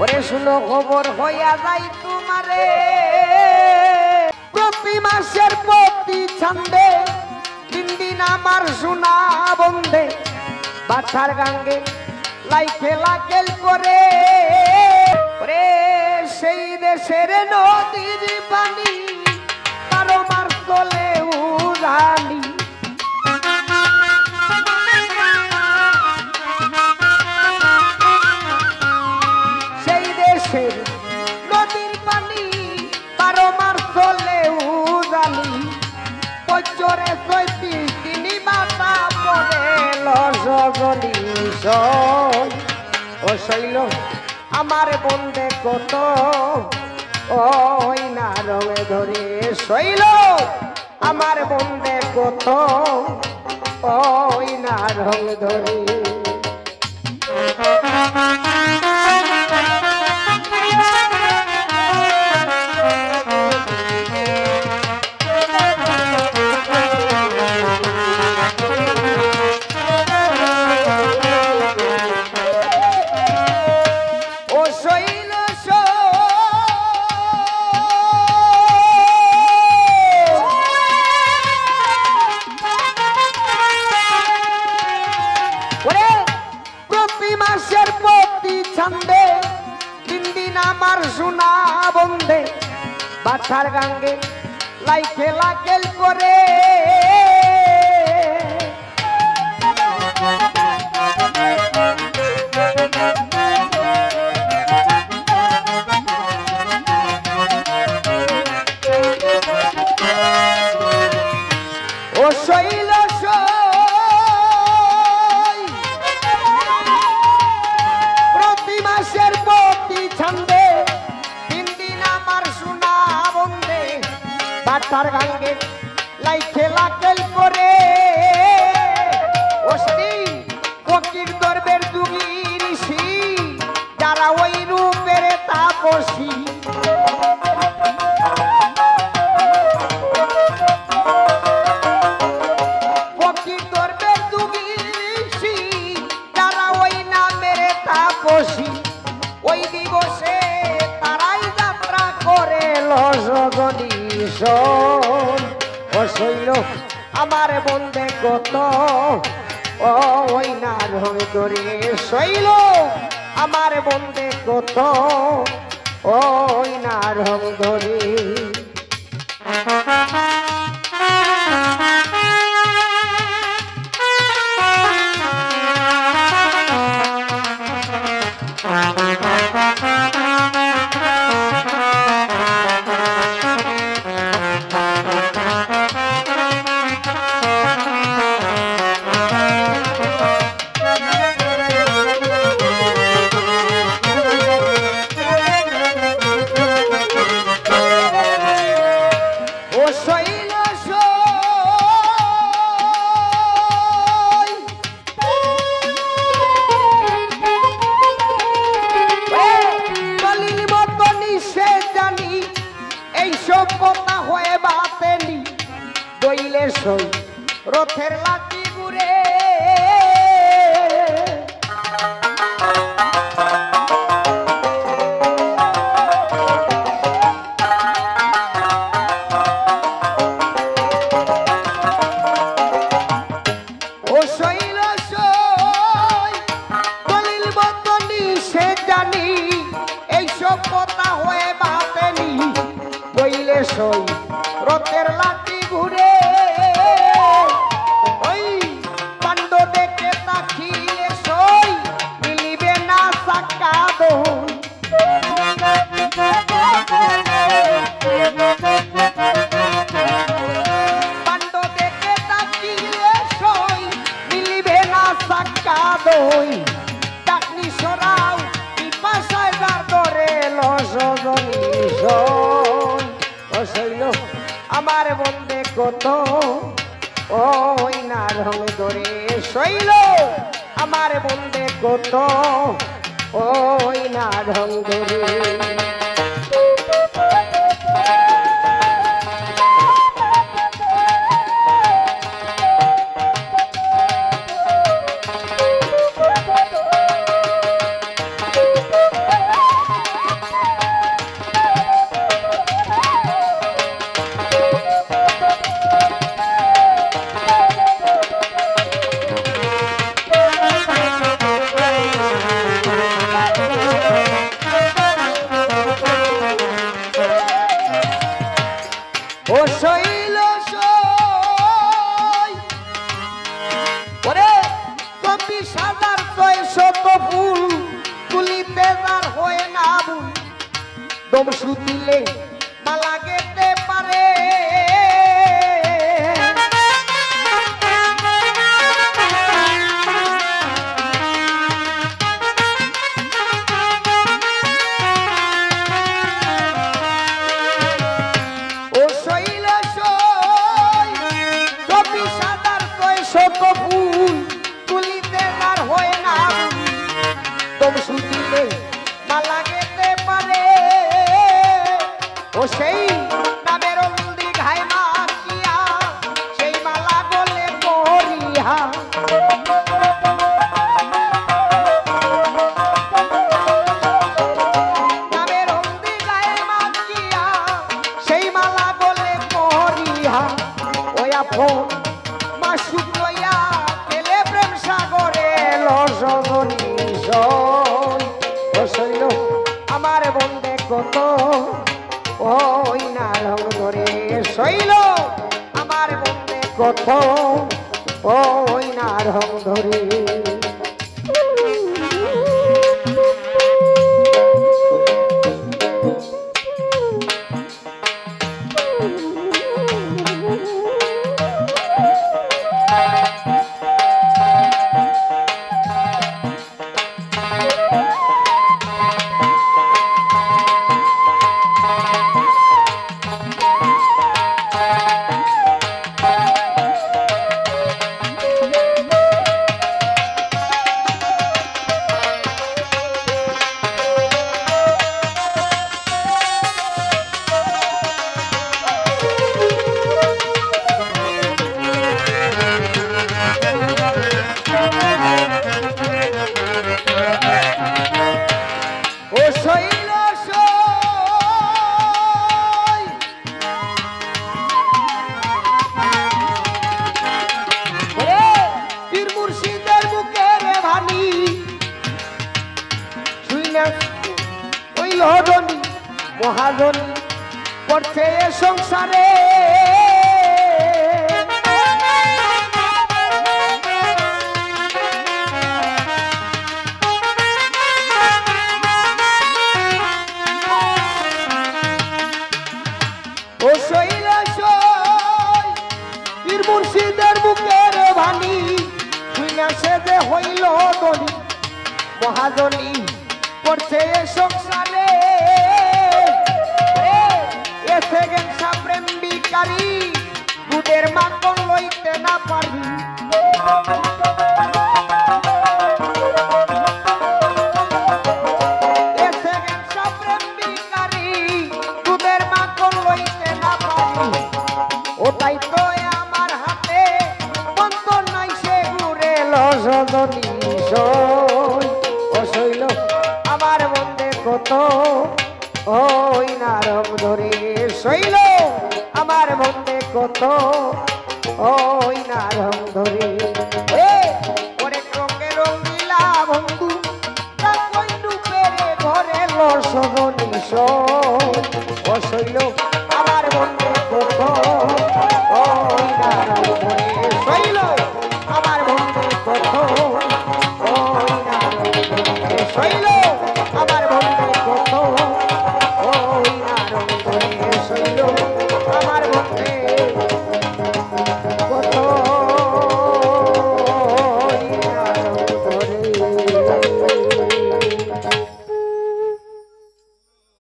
ওরে শুনো খবর হইয়া যাই তোমারে প্রতি মাসের প্রতি ছন্দে তিন দিন আমার সোনা বন্ধে বাছার গাঙ্গে লাইকে লাকেল করে ওরে সেই দেশের নদীর পানি 12 মাস চলে উড়ানি সেই দেশের নদীর পানি 12 মাস চলে উড়ানি বছরে 34 দিন মাথা পড়ে লসগলি ও শৈল আমার বন্ধে কত ওই না রঙে ধরে শৈল আমার বন্ধে কত ওই না রঙ ধরে সোনা বন্ধে বাছার গাঙ্গে লাইকে লাকেল করে ও শৈল প্রতি মাসের প্রতি ছন্দে বাছার গাঙ্গে লাইকে লাকেল করে অস্তি ফকির দরবের যুগী ঋষি যারা ওই রূপের তাপসী ফকির দরবের যুগী ঋষি যারা ওই নামের তাপসী ওই দিবসে তারাই যাত্রা করে লসগলি ও শৈল আমার বন্ধে কত ওই না রঙ ধরে শৈল আমার বন্ধে কত ওই না রঙ ধরে রথের লাঠি ঘুরে ও শৈল দলিল বদনি সে জানি এইসব কথা হয়ে বাতেনি বইলে সই রথের লাঠি ঘুরে আমার বন্ধে কত ওই না রঙ ধরে শৈল আমার বন্ধে কত ওই না রঙ ধরে তমসু দিলে মালা গেতে পারে ও শৈল চব্বিশ হাজার ৬০০ ফুল তুলিতে আর হয় না তমসু দিলে মালা গেতে পারে ও সেই নামের অন্দি ঘাই মাখিয়া সেই মালা বলে পরিহা নামের অন্দি ঘাই মাখিয়া সেই মালা বলে পরিহা ওই আপন মাসুক লইয়া পেলে প্রেম সাগরে লসগনি শৈল আমার বন্দে কত ওই না রং ধরে শৈল আমার বন্দে কত ওই না রং ধরে মহাজনী পড়ছে সংসারে ও শৈল পীর মুর্শিদের বুকের ভানি শুইনা সে যে হইল দলি মহাজনী পড়ছে সংসারে প্রেম বিকারী দুধের মাখন লইতে না পারবি প্রেম বিকারী দুধের মাখন লইতে না পারবি ও তাই তো আমার হাতে বন্ধ নাই সে ঘুরে লসগনি ও শৈল আমার বন্দে কত ওই নারম ধরে শৈল আমার বন্দে কত ওই নারম ধরে